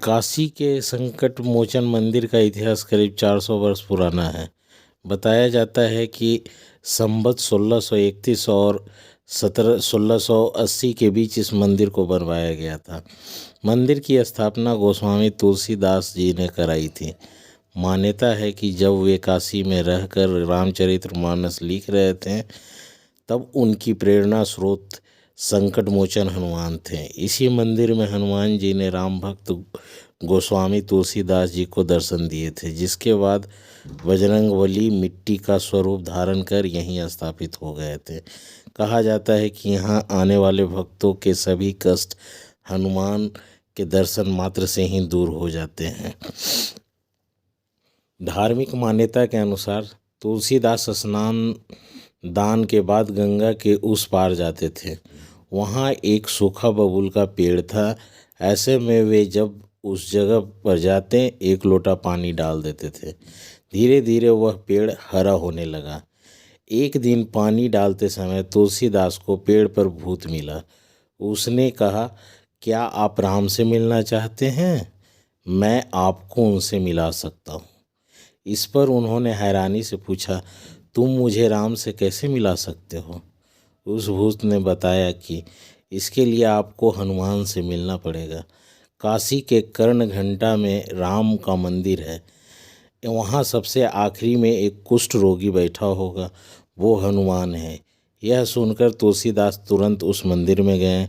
काशी के संकट मोचन मंदिर का इतिहास करीब 400 वर्ष पुराना है। बताया जाता है कि संवत 1631 और 1680 के बीच इस मंदिर को बनवाया गया था। मंदिर की स्थापना गोस्वामी तुलसीदास जी ने कराई थी। मान्यता है कि जब वे काशी में रहकर रामचरितमानस लिख रहे थे तब उनकी प्रेरणा स्रोत संकट मोचन हनुमान थे। इसी मंदिर में हनुमान जी ने राम भक्त गोस्वामी तुलसीदास जी को दर्शन दिए थे, जिसके बाद बजरंगबली मिट्टी का स्वरूप धारण कर यहीं स्थापित हो गए थे। कहा जाता है कि यहाँ आने वाले भक्तों के सभी कष्ट हनुमान के दर्शन मात्र से ही दूर हो जाते हैं। धार्मिक मान्यता के अनुसार तुलसीदास स्नान दान के बाद गंगा के उस पार जाते थे। वहाँ एक सूखा बबूल का पेड़ था। ऐसे में वे जब उस जगह पर जाते एक लोटा पानी डाल देते थे। धीरे धीरे वह पेड़ हरा होने लगा। एक दिन पानी डालते समय तुलसीदास को पेड़ पर भूत मिला। उसने कहा, क्या आप राम से मिलना चाहते हैं? मैं आपको उनसे मिला सकता हूँ। इस पर उन्होंने हैरानी से पूछा, तुम मुझे राम से कैसे मिला सकते हो? उस भूत ने बताया कि इसके लिए आपको हनुमान से मिलना पड़ेगा। काशी के कर्ण घंटा में राम का मंदिर है। वहाँ सबसे आखिरी में एक कुष्ठ रोगी बैठा होगा, वो हनुमान है। यह सुनकर तुलसीदास तुरंत उस मंदिर में गए।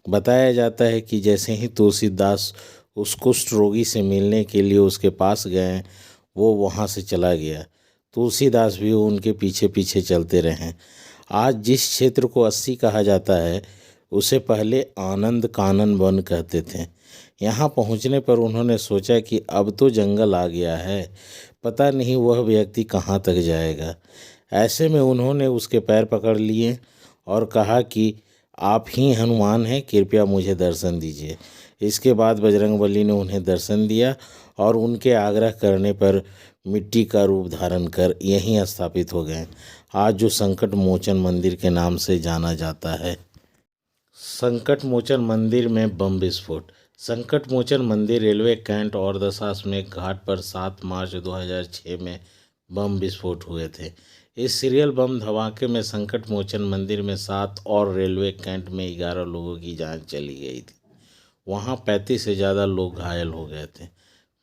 बताया जाता है कि जैसे ही तुलसीदास उस कुष्ठ रोगी से मिलने के लिए उसके पास गए, वो वहाँ से चला गया। तुलसीदास भी उनके पीछे पीछे चलते रहे। आज जिस क्षेत्र को 80 कहा जाता है, उसे पहले आनंद कानन वन कहते थे। यहाँ पहुँचने पर उन्होंने सोचा कि अब तो जंगल आ गया है, पता नहीं वह व्यक्ति कहाँ तक जाएगा। ऐसे में उन्होंने उसके पैर पकड़ लिए और कहा कि आप ही हनुमान हैं, कृपया मुझे दर्शन दीजिए। इसके बाद बजरंगबली ने उन्हें दर्शन दिया और उनके आग्रह करने पर मिट्टी का रूप धारण कर यहीं स्थापित हो गए। आज जो संकट मोचन मंदिर के नाम से जाना जाता है। संकट मोचन मंदिर में बम विस्फोट। संकट मोचन मंदिर रेलवे कैंट और दशाश्वमेध घाट पर 7 मार्च 2006 में बम विस्फोट हुए थे। इस सीरियल बम धमाके में संकट मोचन मंदिर में 7 और रेलवे कैंट में 11 लोगों की जान चली गई थी। वहां 35 से ज़्यादा लोग घायल हो गए थे।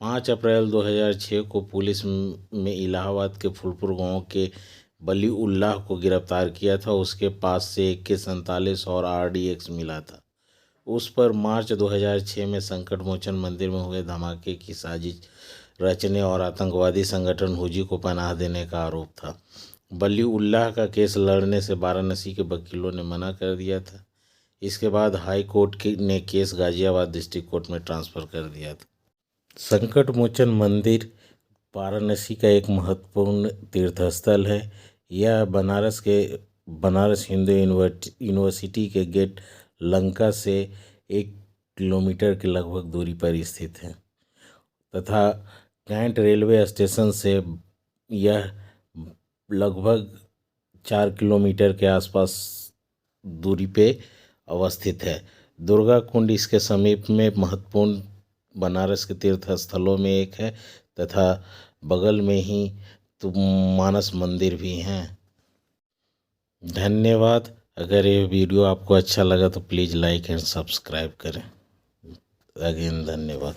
5 अप्रैल 2006 को पुलिस में इलाहाबाद के फुलपुर गांव के बली उल्लाह को गिरफ्तार किया था। उसके पास से AK-47 और RDX मिला था। उस पर मार्च 2006 में संकट मोचन मंदिर में हुए धमाके की साजिश रचने और आतंकवादी संगठन हुजी को पनाह देने का आरोप था। बली उल्लाह का केस लड़ने से वाराणसी के वकीलों ने मना कर दिया था। इसके बाद हाई कोर्ट ने केस गाजियाबाद डिस्ट्रिक्ट कोर्ट में ट्रांसफ़र कर दिया था। संकट मोचन मंदिर वाराणसी का एक महत्वपूर्ण तीर्थस्थल है। यह बनारस हिंदू यूनिवर्सिटी के गेट लंका से 1 किलोमीटर के लगभग दूरी पर स्थित है तथा कैंट रेलवे स्टेशन से यह लगभग 4 किलोमीटर के आसपास दूरी पे अवस्थित है। दुर्गा कुंड इसके समीप में महत्वपूर्ण बनारस के तीर्थ स्थलों में एक है तथा बगल में ही तो मानस मंदिर भी हैं। धन्यवाद। अगर ये वीडियो आपको अच्छा लगा तो प्लीज़ लाइक एंड सब्सक्राइब करें। अगेन धन्यवाद।